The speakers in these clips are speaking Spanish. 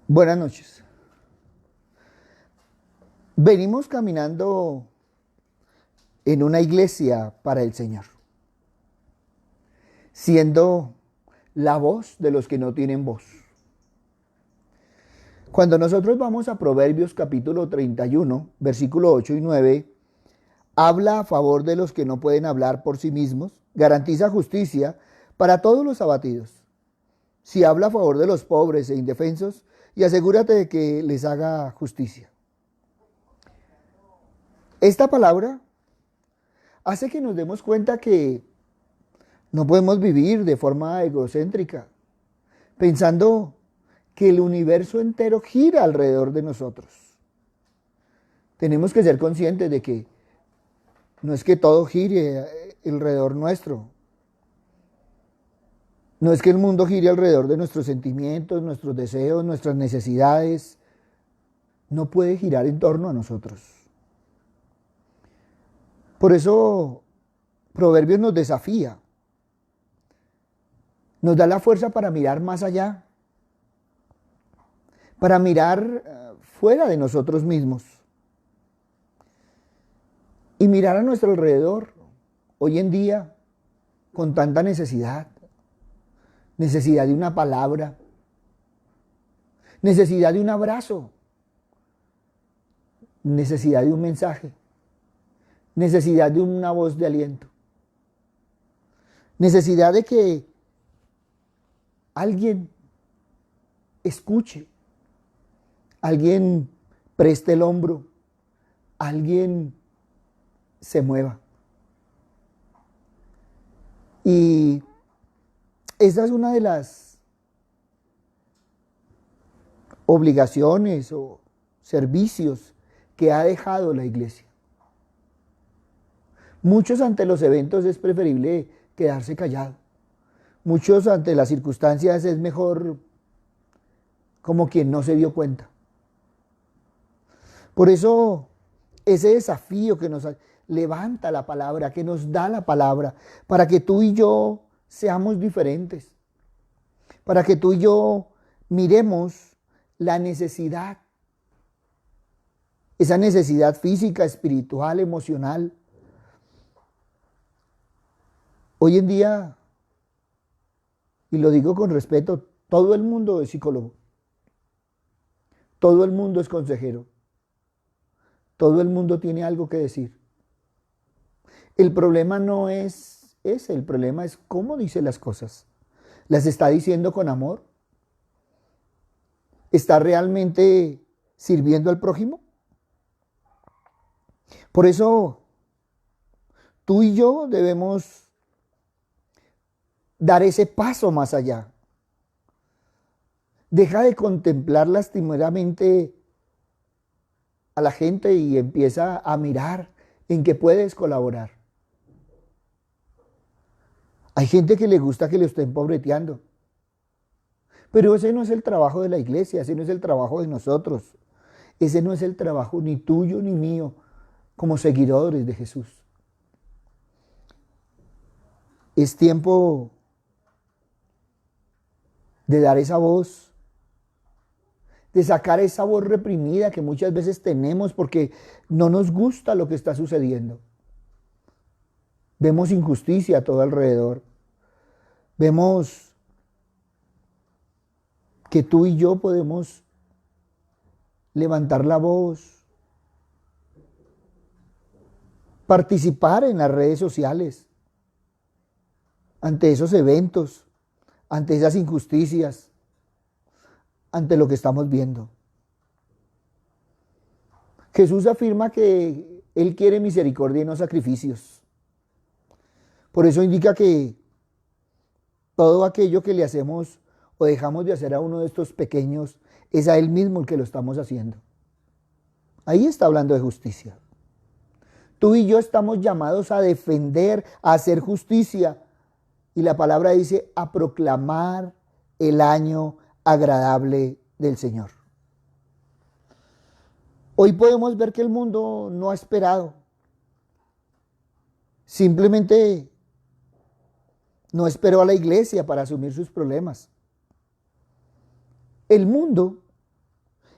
Buenas noches. Venimos caminando en una iglesia para el Señor, siendo la voz de los que no tienen voz. Cuando nosotros vamos a Proverbios capítulo 31, versículo 8 y 9, habla a favor de los que no pueden hablar por sí mismos, garantiza justicia para todos los abatidos. Si habla a favor de los pobres e indefensos, y asegúrate de que les haga justicia. Esta palabra hace que nos demos cuenta que no podemos vivir de forma egocéntrica, pensando que el universo entero gira alrededor de nosotros. Tenemos que ser conscientes de que no es que todo gire alrededor nuestro. No es que el mundo gire alrededor de nuestros sentimientos, nuestros deseos, nuestras necesidades. No puede girar en torno a nosotros. Por eso Proverbios nos desafía. Nos da la fuerza para mirar más allá. Para mirar fuera de nosotros mismos. Y mirar a nuestro alrededor. Hoy en día, con tanta necesidad. Necesidad de una palabra, necesidad de un abrazo, necesidad de un mensaje, necesidad de una voz de aliento, necesidad de que alguien escuche, alguien preste el hombro, alguien se mueva. Y esa es una de las obligaciones o servicios que ha dejado la iglesia. Muchos ante los eventos es preferible quedarse callado. Muchos ante las circunstancias es mejor como quien no se dio cuenta. Por eso ese desafío que nos levanta la palabra, que nos da la palabra, para que tú y yo seamos diferentes, para que tú y yo miremos la necesidad, esa necesidad física, espiritual, emocional. Hoy en día, y lo digo con respeto, todo el mundo es psicólogo, todo el mundo es consejero, todo el mundo tiene algo que decir. El problema no es ese, el problema es cómo dice las cosas. ¿Las está diciendo con amor? ¿Está realmente sirviendo al prójimo? Por eso, tú y yo debemos dar ese paso más allá. Deja de contemplar lastimeramente a la gente y empieza a mirar en qué puedes colaborar. Hay gente que le gusta que le estén pobreteando. Pero ese no es el trabajo de la iglesia, ese no es el trabajo de nosotros. Ese no es el trabajo ni tuyo ni mío como seguidores de Jesús. Es tiempo de dar esa voz, de sacar esa voz reprimida que muchas veces tenemos porque no nos gusta lo que está sucediendo. Vemos injusticia a todo alrededor. Vemos que tú y yo podemos levantar la voz, participar en las redes sociales, ante esos eventos, ante esas injusticias, ante lo que estamos viendo. Jesús afirma que Él quiere misericordia y no sacrificios. Por eso indica que todo aquello que le hacemos o dejamos de hacer a uno de estos pequeños es a Él mismo el que lo estamos haciendo. Ahí está hablando de justicia. Tú y yo estamos llamados a defender, a hacer justicia. Y la palabra dice a proclamar el año agradable del Señor. Hoy podemos ver que el mundo no ha esperado. Simplemente no esperó a la iglesia para asumir sus problemas. El mundo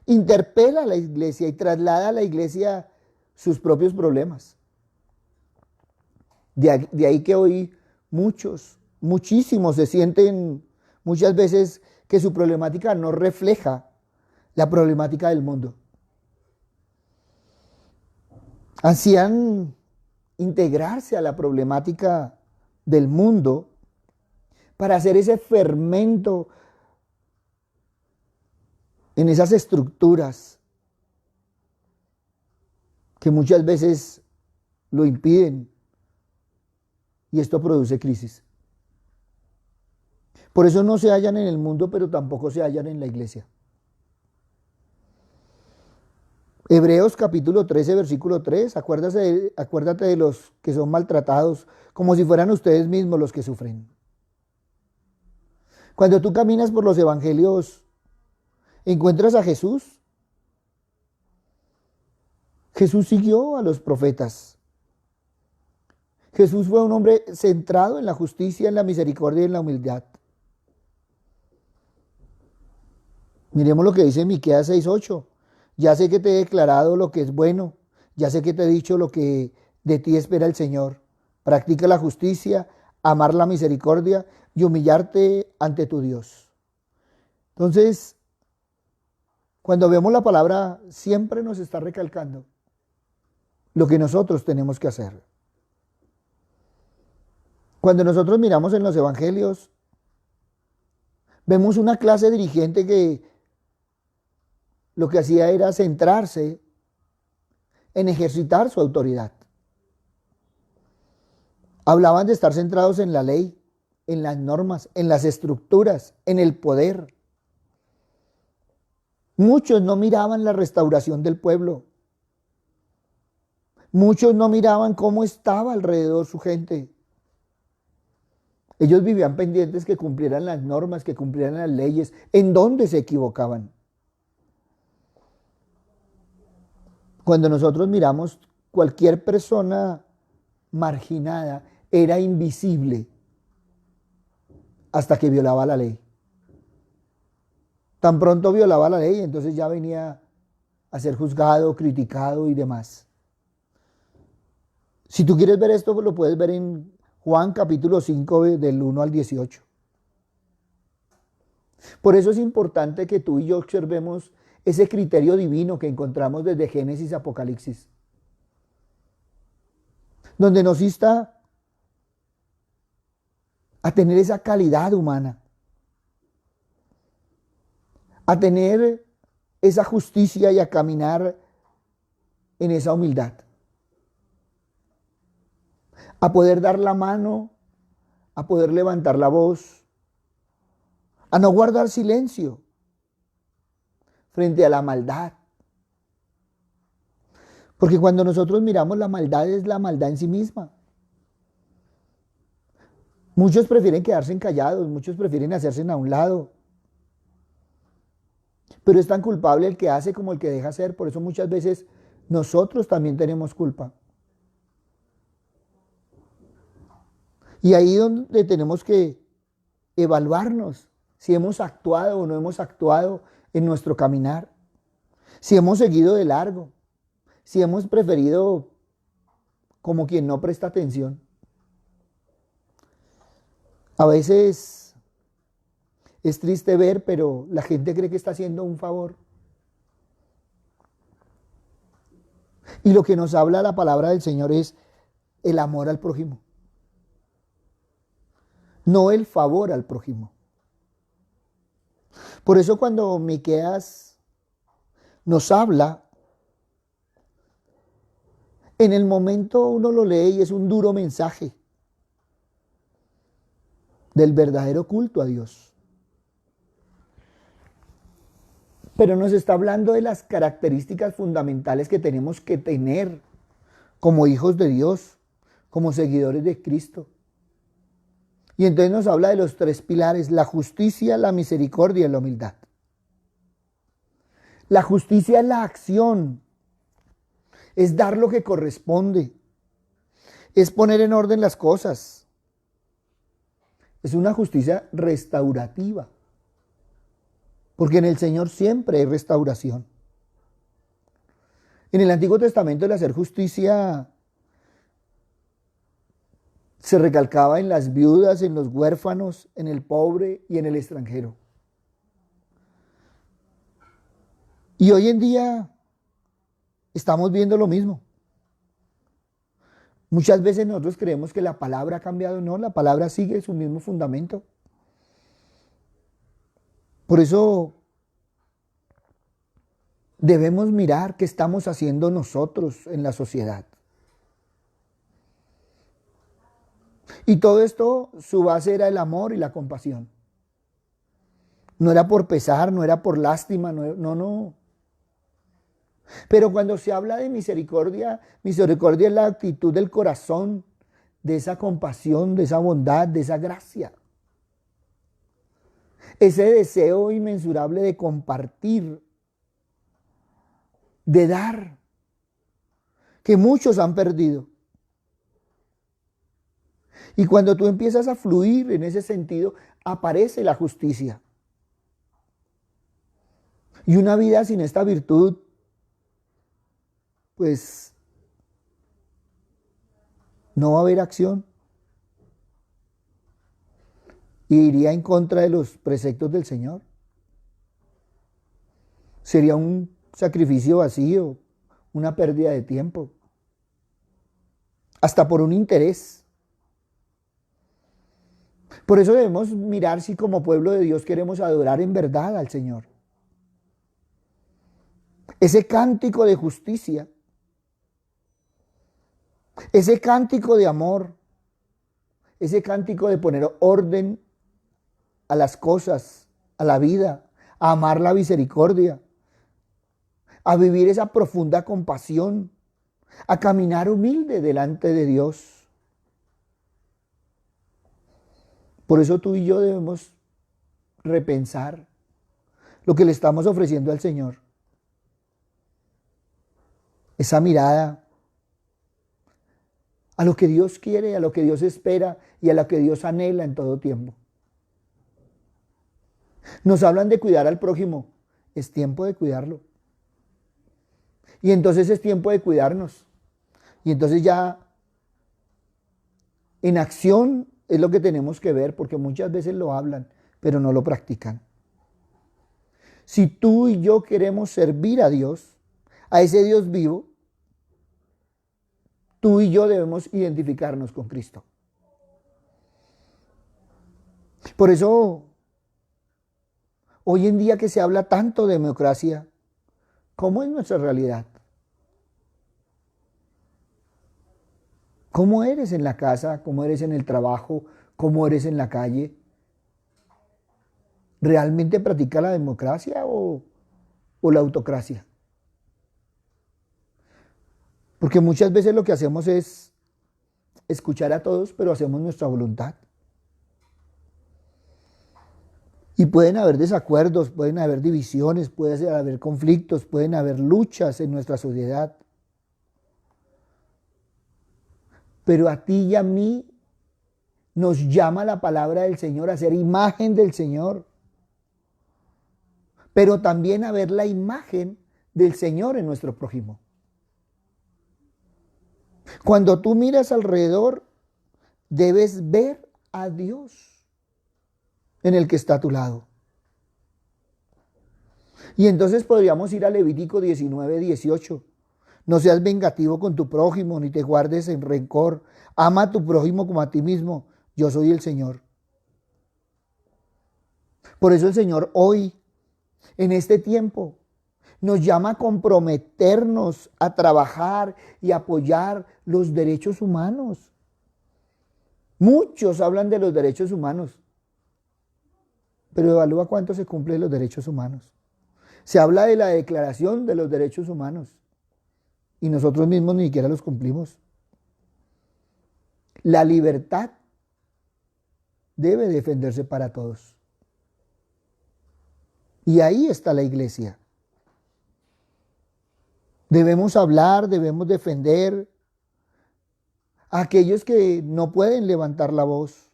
interpela a la iglesia y traslada a la iglesia sus propios problemas. De ahí que hoy muchísimos se sienten muchas veces que su problemática no refleja la problemática del mundo. Ansían integrarse a la problemática del mundo para hacer ese fermento en esas estructuras que muchas veces lo impiden, y esto produce crisis. Por eso no se hallan en el mundo, pero tampoco se hallan en la iglesia. Hebreos capítulo 13, versículo 3, acuérdate de los que son maltratados, como si fueran ustedes mismos los que sufren. Cuando tú caminas por los evangelios, encuentras a Jesús. Jesús siguió a los profetas. Jesús fue un hombre centrado en la justicia, en la misericordia y en la humildad. Miremos lo que dice Miqueas 6:8. Ya sé que te he declarado lo que es bueno, ya sé que te he dicho lo que de ti espera el Señor. Practica la justicia, amar la misericordia y humillarte ante tu Dios. Entonces, cuando vemos la palabra, siempre nos está recalcando lo que nosotros tenemos que hacer. Cuando nosotros miramos en los evangelios, vemos una clase dirigente que lo que hacía era centrarse en ejercitar su autoridad. Hablaban de estar centrados en la ley, en las normas, en las estructuras, en el poder. Muchos no miraban la restauración del pueblo. Muchos no miraban cómo estaba alrededor su gente. Ellos vivían pendientes que cumplieran las normas, que cumplieran las leyes, en dónde se equivocaban. Cuando nosotros miramos, cualquier persona marginada era invisible hasta que violaba la ley. Tan pronto violaba la ley, entonces ya venía a ser juzgado, criticado y demás. Si tú quieres ver esto, lo puedes ver en Juan capítulo 5 del 1 al 18. Por eso es importante que tú y yo observemos ese criterio divino que encontramos desde Génesis a Apocalipsis, donde nos insta a tener esa calidad humana, a tener esa justicia y a caminar en esa humildad, a poder dar la mano, a poder levantar la voz, a no guardar silencio frente a la maldad. Porque cuando nosotros miramos la maldad, es la maldad en sí misma. Muchos prefieren quedarse callados, muchos prefieren hacerse a un lado. Pero es tan culpable el que hace como el que deja hacer. Por eso muchas veces nosotros también tenemos culpa. Y ahí es donde tenemos que evaluarnos si hemos actuado o no hemos actuado en nuestro caminar, si hemos seguido de largo, si hemos preferido como quien no presta atención. A veces es triste ver, pero la gente cree que está haciendo un favor. Y lo que nos habla la palabra del Señor es el amor al prójimo, no el favor al prójimo. Por eso cuando Miqueas nos habla, en el momento uno lo lee y es un duro mensaje del verdadero culto a Dios. Pero nos está hablando de las características fundamentales que tenemos que tener como hijos de Dios, como seguidores de Cristo. Y entonces nos habla de los tres pilares: la justicia, la misericordia y la humildad. La justicia es la acción, es dar lo que corresponde, es poner en orden las cosas. Es una justicia restaurativa, porque en el Señor siempre hay restauración. En el Antiguo Testamento el hacer justicia se recalcaba en las viudas, en los huérfanos, en el pobre y en el extranjero. Y hoy en día estamos viendo lo mismo. Muchas veces nosotros creemos que la palabra ha cambiado. No, la palabra sigue su mismo fundamento. Por eso debemos mirar qué estamos haciendo nosotros en la sociedad. Y todo esto, su base era el amor y la compasión. No era por pesar, no era por lástima, no. Pero cuando se habla de misericordia, misericordia es la actitud del corazón, de esa compasión, de esa bondad, de esa gracia. Ese deseo inmensurable de compartir, de dar, que muchos han perdido. Y cuando tú empiezas a fluir en ese sentido, aparece la justicia. Y una vida sin esta virtud, pues no va a haber acción. Y iría en contra de los preceptos del Señor. Sería un sacrificio vacío, una pérdida de tiempo. Hasta por un interés. Por eso debemos mirar si como pueblo de Dios queremos adorar en verdad al Señor. Ese cántico de justicia, ese cántico de amor, ese cántico de poner orden a las cosas, a la vida, a amar la misericordia, a vivir esa profunda compasión, a caminar humilde delante de Dios. Por eso tú y yo debemos repensar lo que le estamos ofreciendo al Señor. Esa mirada a lo que Dios quiere, a lo que Dios espera y a lo que Dios anhela en todo tiempo. Nos hablan de cuidar al prójimo. Es tiempo de cuidarlo. Y entonces es tiempo de cuidarnos. Y entonces ya en acción es lo que tenemos que ver, porque muchas veces lo hablan, pero no lo practican. Si tú y yo queremos servir a Dios, a ese Dios vivo, tú y yo debemos identificarnos con Cristo. Por eso, hoy en día que se habla tanto de democracia, ¿cómo es nuestra realidad? ¿Cómo eres en la casa? ¿Cómo eres en el trabajo? ¿Cómo eres en la calle? ¿Realmente practica la democracia o la autocracia? Porque muchas veces lo que hacemos es escuchar a todos, pero hacemos nuestra voluntad. Y pueden haber desacuerdos, pueden haber divisiones, pueden haber conflictos, pueden haber luchas en nuestra sociedad. Pero a ti y a mí nos llama la palabra del Señor a ser imagen del Señor. Pero también a ver la imagen del Señor en nuestro prójimo. Cuando tú miras alrededor, debes ver a Dios en el que está a tu lado. Y entonces podríamos ir a Levítico 19:18. No seas vengativo con tu prójimo, ni te guardes en rencor. Ama a tu prójimo como a ti mismo. Yo soy el Señor. Por eso el Señor hoy, en este tiempo, nos llama a comprometernos a trabajar y apoyar los derechos humanos. Muchos hablan de los derechos humanos, pero evalúa cuánto se cumplen los derechos humanos. Se habla de la Declaración de los Derechos Humanos y nosotros mismos ni siquiera los cumplimos. La libertad debe defenderse para todos. Y ahí está la iglesia. Debemos hablar, debemos defender a aquellos que no pueden levantar la voz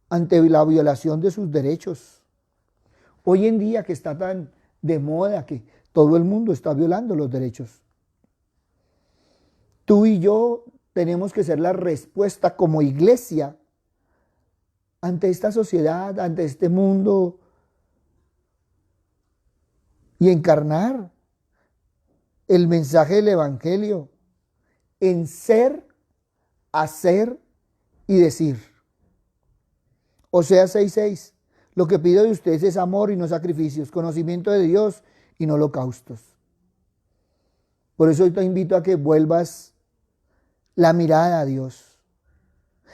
ante la violación de sus derechos. Hoy en día que está tan de moda que todo el mundo está violando los derechos. Tú y yo tenemos que ser la respuesta como iglesia ante esta sociedad, ante este mundo, y encarnar el mensaje del Evangelio en ser, hacer y decir. Oseas 6:6. Lo que pido de ustedes es amor y no sacrificios, conocimiento de Dios y no holocaustos. Por eso hoy te invito a que vuelvas la mirada a Dios,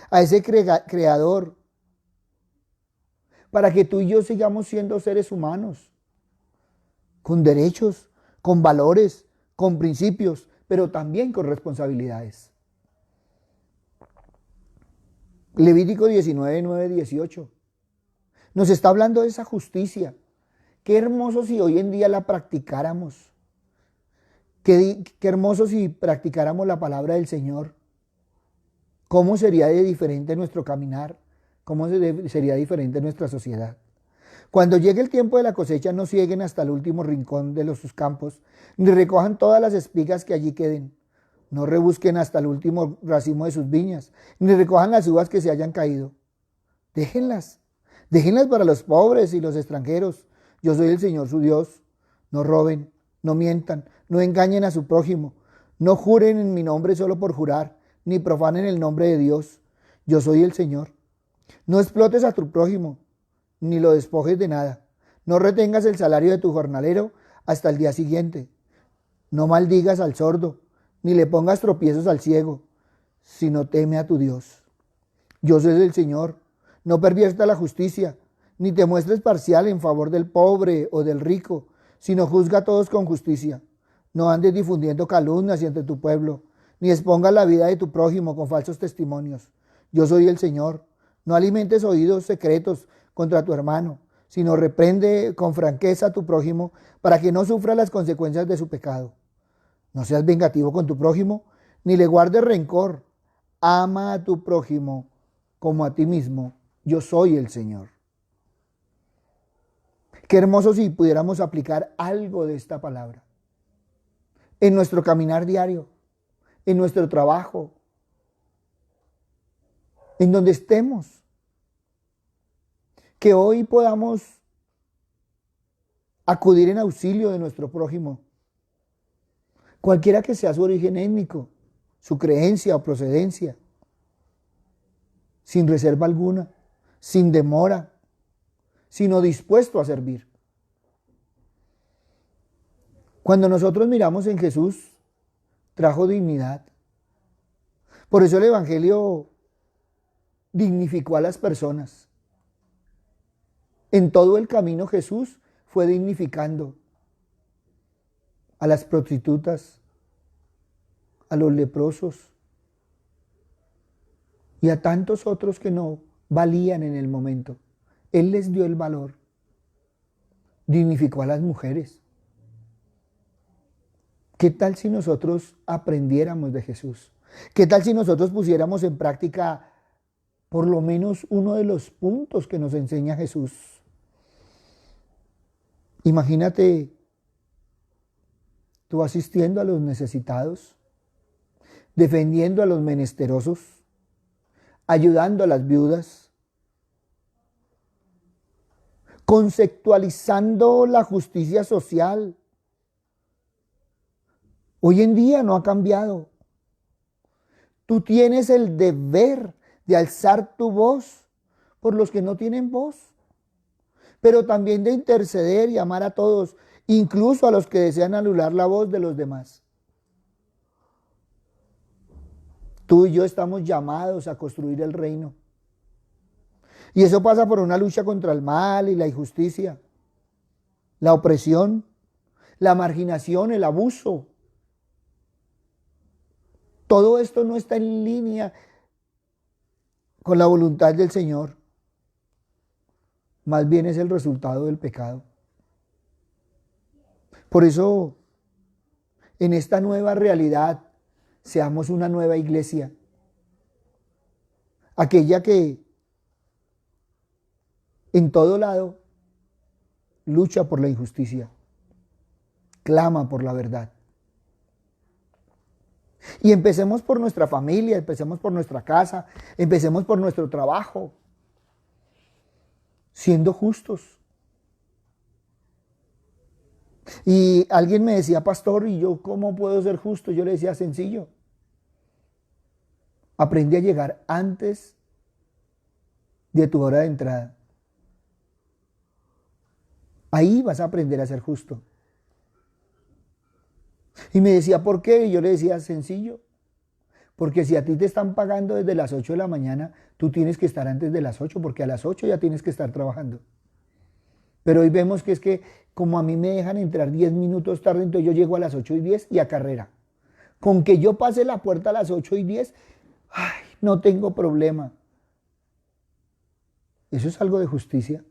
a ese creador, para que tú y yo sigamos siendo seres humanos, con derechos, con valores, con principios, pero también con responsabilidades. Levítico 19:9-18. Nos está hablando de esa justicia. Qué hermoso si hoy en día la practicáramos. Qué hermoso si practicáramos la palabra del Señor. ¿Cómo sería de diferente nuestro caminar? ¿Cómo sería diferente nuestra sociedad? Cuando llegue el tiempo de la cosecha, no cieguen hasta el último rincón de sus campos, ni recojan todas las espigas que allí queden. No rebusquen hasta el último racimo de sus viñas, ni recojan las uvas que se hayan caído. Déjenlas para los pobres y los extranjeros. Yo soy el Señor su Dios. No roben, no mientan, no engañen a su prójimo. No juren en mi nombre solo por jurar, ni profanen el nombre de Dios. Yo soy el Señor. No explotes a tu prójimo, ni lo despojes de nada. No retengas el salario de tu jornalero hasta el día siguiente. No maldigas al sordo, ni le pongas tropiezos al ciego, sino teme a tu Dios. Yo soy el Señor. No perviertas la justicia, ni te muestres parcial en favor del pobre o del rico, sino juzga a todos con justicia. No andes difundiendo calumnias entre tu pueblo, ni expongas la vida de tu prójimo con falsos testimonios. Yo soy el Señor. No alimentes oídos secretos contra tu hermano, sino reprende con franqueza a tu prójimo para que no sufra las consecuencias de su pecado. No seas vengativo con tu prójimo, ni le guardes rencor. Ama a tu prójimo como a ti mismo. Yo soy el Señor. Qué hermoso si pudiéramos aplicar algo de esta palabra en nuestro caminar diario, en nuestro trabajo, en donde estemos. Que hoy podamos acudir en auxilio de nuestro prójimo, cualquiera que sea su origen étnico, su creencia o procedencia, sin reserva alguna, sin demora, sino dispuesto a servir. Cuando nosotros miramos en Jesús, trajo dignidad. Por eso el Evangelio dignificó a las personas. En todo el camino Jesús fue dignificando a las prostitutas, a los leprosos y a tantos otros que no valían en el momento. Él les dio el valor. Dignificó a las mujeres. ¿Qué tal si nosotros aprendiéramos de Jesús? ¿Qué tal si nosotros pusiéramos en práctica por lo menos uno de los puntos que nos enseña Jesús? Imagínate tú asistiendo a los necesitados, defendiendo a los menesterosos, ayudando a las viudas, conceptualizando la justicia social. Hoy en día no ha cambiado. Tú tienes el deber de alzar tu voz por los que no tienen voz, pero también de interceder y amar a todos, incluso a los que desean anular la voz de los demás. Tú y yo estamos llamados a construir el reino. Y eso pasa por una lucha contra el mal y la injusticia, la opresión, la marginación, el abuso. Todo esto no está en línea con la voluntad del Señor. Más bien es el resultado del pecado. Por eso, en esta nueva realidad, seamos una nueva iglesia. Aquella que en todo lado lucha por la injusticia. Clama por la verdad. Y empecemos por nuestra familia, empecemos por nuestra casa, empecemos por nuestro trabajo, siendo justos. Y alguien me decía, pastor, ¿y yo cómo puedo ser justo? Yo le decía, sencillo. Aprende a llegar antes de tu hora de entrada. Ahí vas a aprender a ser justo. Y me decía, ¿por qué? Y yo le decía, sencillo. Porque si a ti te están pagando desde las 8 de la mañana, tú tienes que estar antes de las 8, porque a las 8 ya tienes que estar trabajando. Pero hoy vemos que es que como a mí me dejan entrar 10 minutos tarde, entonces yo llego a las 8:10 y a carrera. Con que yo pase la puerta a las 8:10, ay, no tengo problema. ¿Eso es algo de justicia?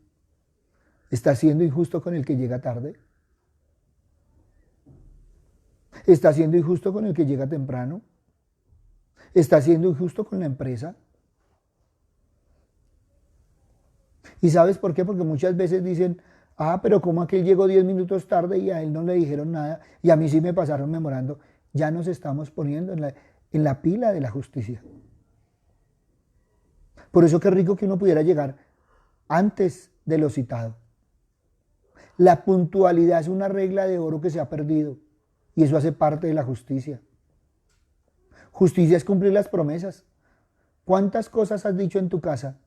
¿Está siendo injusto con el que llega tarde? ¿Está siendo injusto con el que llega temprano? ¿Está siendo injusto con la empresa? ¿Y sabes por qué? Porque muchas veces dicen, pero como aquel llegó 10 minutos tarde y a él no le dijeron nada y a mí sí me pasaron memorando. Ya nos estamos poniendo en la pila de la justicia. Por eso qué rico que uno pudiera llegar antes de lo citado. La puntualidad es una regla de oro que se ha perdido y eso hace parte de la justicia. Justicia es cumplir las promesas. ¿Cuántas cosas has dicho en tu casa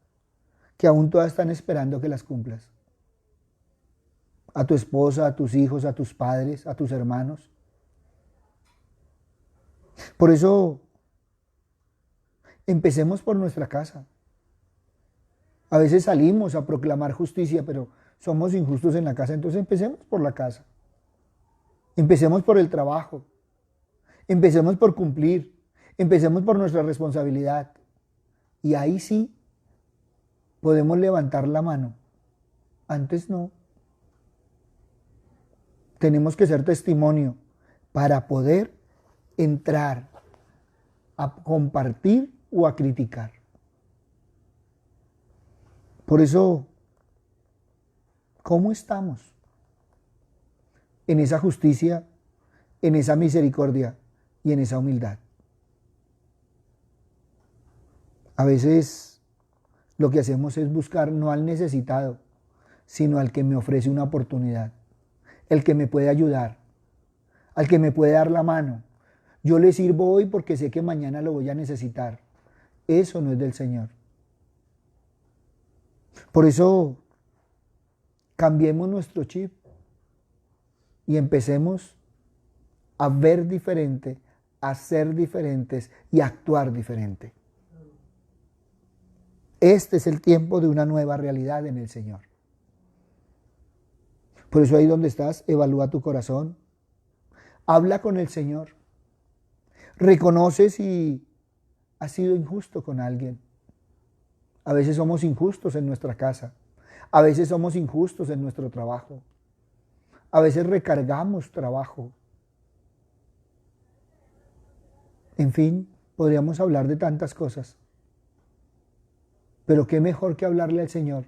que aún todas están esperando que las cumplas? A tu esposa, a tus hijos, a tus padres, a tus hermanos. Por eso, empecemos por nuestra casa. A veces salimos a proclamar justicia, pero somos injustos en la casa, entonces empecemos por la casa. Empecemos por el trabajo. Empecemos por cumplir. Empecemos por nuestra responsabilidad. Y ahí sí podemos levantar la mano. Antes no. Tenemos que ser testimonio para poder entrar a compartir o a criticar. Por eso, ¿cómo estamos? En esa justicia, en esa misericordia y en esa humildad. A veces lo que hacemos es buscar no al necesitado, sino al que me ofrece una oportunidad, el que me puede ayudar, al que me puede dar la mano. Yo le sirvo hoy porque sé que mañana lo voy a necesitar. Eso no es del Señor. Por eso, cambiemos nuestro chip y empecemos a ver diferente, a ser diferentes y a actuar diferente. Este es el tiempo de una nueva realidad en el Señor. Por eso ahí donde estás, evalúa tu corazón. Habla con el Señor. Reconoce si has sido injusto con alguien. A veces somos injustos en nuestra casa. A veces somos injustos en nuestro trabajo. A veces recargamos trabajo. En fin, podríamos hablar de tantas cosas. Pero qué mejor que hablarle al Señor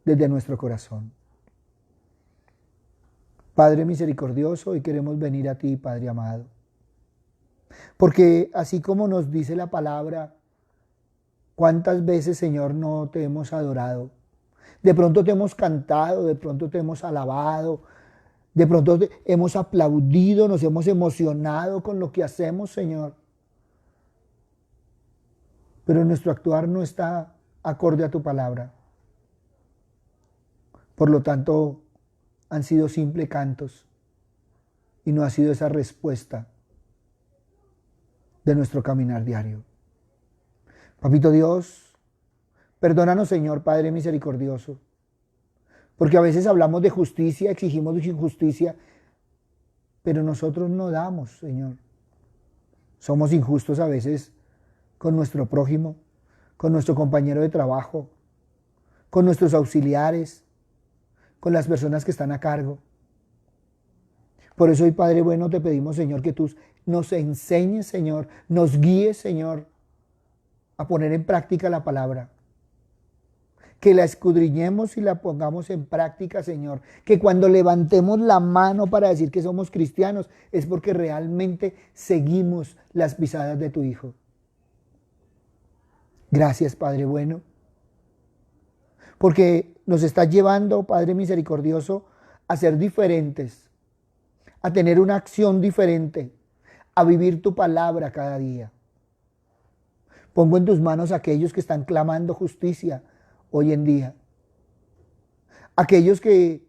desde nuestro corazón. Padre misericordioso, hoy queremos venir a ti, Padre amado. Porque así como nos dice la palabra, ¿cuántas veces, Señor, no te hemos adorado? De pronto te hemos cantado, de pronto te hemos alabado, de pronto hemos aplaudido, nos hemos emocionado con lo que hacemos, Señor. Pero nuestro actuar no está acorde a tu palabra. Por lo tanto, han sido simples cantos y no ha sido esa respuesta de nuestro caminar diario. Papito Dios, perdónanos, Señor Padre misericordioso, porque a veces hablamos de justicia, exigimos justicia, pero nosotros no damos, Señor. Somos injustos a veces con nuestro prójimo, con nuestro compañero de trabajo, con nuestros auxiliares, con las personas que están a cargo. Por eso hoy, Padre bueno, te pedimos, Señor, que tú nos enseñes, Señor, nos guíes, Señor, a poner en práctica la palabra. que la escudriñemos y la pongamos en práctica, Señor. Que cuando levantemos la mano para decir que somos cristianos es porque realmente seguimos las pisadas de tu Hijo. Gracias, Padre bueno, porque nos estás llevando, Padre misericordioso, a ser diferentes, a tener una acción diferente, a vivir tu palabra cada día. Pongo en tus manos a aquellos que están clamando justicia hoy en día. Aquellos que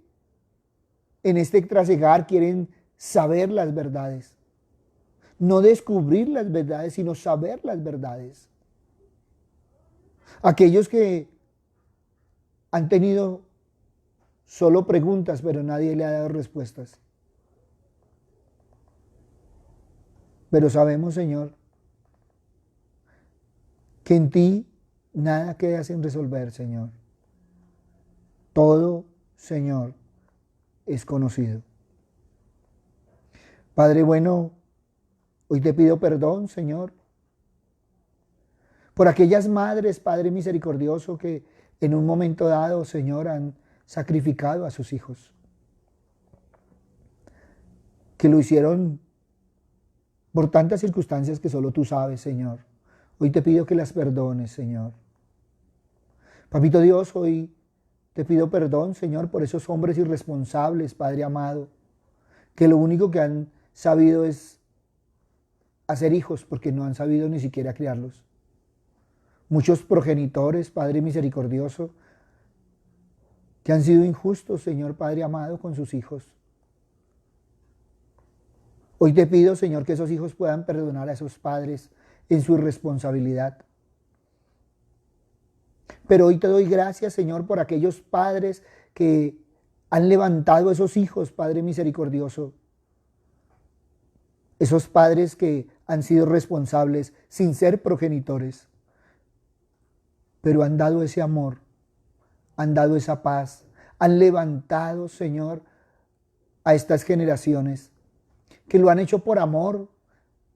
en este trasegar quieren saber las verdades. No descubrir las verdades, sino saber las verdades. Aquellos que han tenido solo preguntas, pero nadie le ha dado respuestas. Pero sabemos, Señor, que en ti nada queda sin resolver, Señor. Todo, Señor, es conocido. Padre bueno, hoy te pido perdón, Señor, por aquellas madres, Padre misericordioso, que en un momento dado, Señor, han sacrificado a sus hijos. Que lo hicieron por tantas circunstancias que solo tú sabes, Señor. Hoy te pido que las perdones, Señor. Papito Dios, hoy te pido perdón, Señor, por esos hombres irresponsables, Padre amado, que lo único que han sabido es hacer hijos porque no han sabido ni siquiera criarlos. Muchos progenitores, Padre misericordioso, que han sido injustos, Señor Padre amado, con sus hijos. Hoy te pido, Señor, que esos hijos puedan perdonar a esos padres en su irresponsabilidad. Pero hoy te doy gracias, Señor, por aquellos padres que han levantado a esos hijos, Padre misericordioso. Esos padres que han sido responsables sin ser progenitores, pero han dado ese amor, han dado esa paz, han levantado, Señor, a estas generaciones que lo han hecho por amor,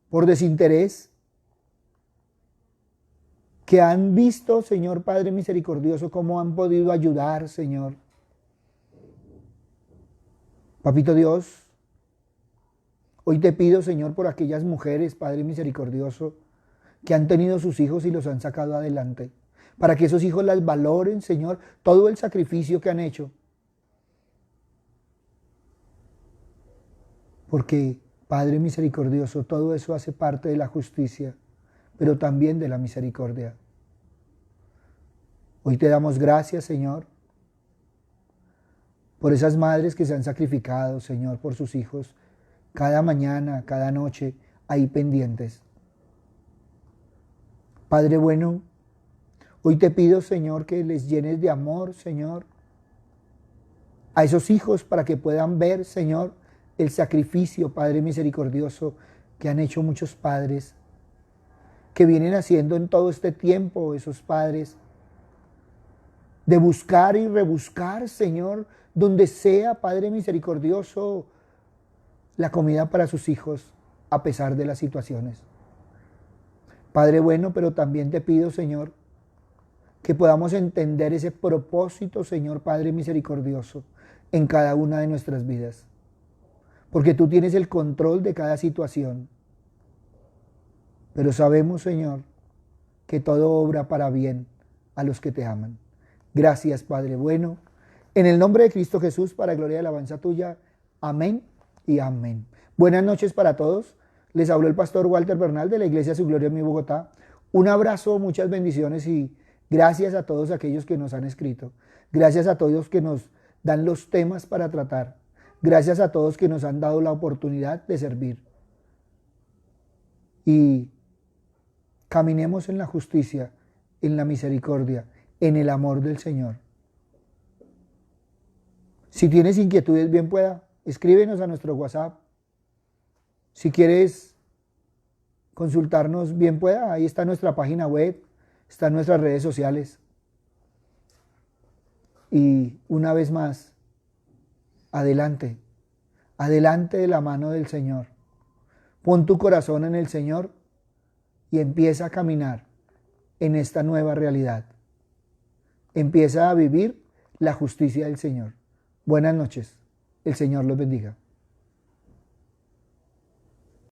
por desinterés, que han visto, Señor Padre misericordioso, cómo han podido ayudar, Señor. Papito Dios, hoy te pido, Señor, por aquellas mujeres, Padre misericordioso, que han tenido sus hijos y los han sacado adelante, para que esos hijos las valoren, Señor, todo el sacrificio que han hecho. Porque, Padre misericordioso, todo eso hace parte de la justicia, pero también de la misericordia. Hoy te damos gracias, Señor, por esas madres que se han sacrificado, Señor, por sus hijos, cada mañana, cada noche, ahí pendientes. Padre bueno, hoy te pido, Señor, que les llenes de amor, Señor, a esos hijos para que puedan ver, Señor, el sacrificio, Padre misericordioso, que han hecho muchos padres, que vienen haciendo en todo este tiempo esos padres, de buscar y rebuscar, Señor, donde sea, Padre misericordioso, la comida para sus hijos, a pesar de las situaciones. Padre bueno, pero también te pido, Señor, que podamos entender ese propósito, Señor Padre misericordioso, en cada una de nuestras vidas. Porque tú tienes el control de cada situación. Pero sabemos, Señor, que todo obra para bien a los que te aman. Gracias, Padre bueno. En el nombre de Cristo Jesús, para gloria y alabanza tuya. Amén y amén. Buenas noches para todos. Les habló el pastor Walter Bernal de la Iglesia Su Gloria en mi Bogotá. Un abrazo, muchas bendiciones y gracias a todos aquellos que nos han escrito. Gracias a todos que nos dan los temas para tratar. Gracias a todos que nos han dado la oportunidad de servir. Y caminemos en la justicia, en la misericordia, en el amor del Señor. Si tienes inquietudes, bien pueda, escríbenos a nuestro WhatsApp. Si quieres consultarnos, bien pueda, ahí está nuestra página web, están nuestras redes sociales. Y una vez más, adelante, adelante de la mano del Señor. Pon tu corazón en el Señor y empieza a caminar en esta nueva realidad. empieza a vivir la justicia del Señor. Buenas noches. El Señor los bendiga.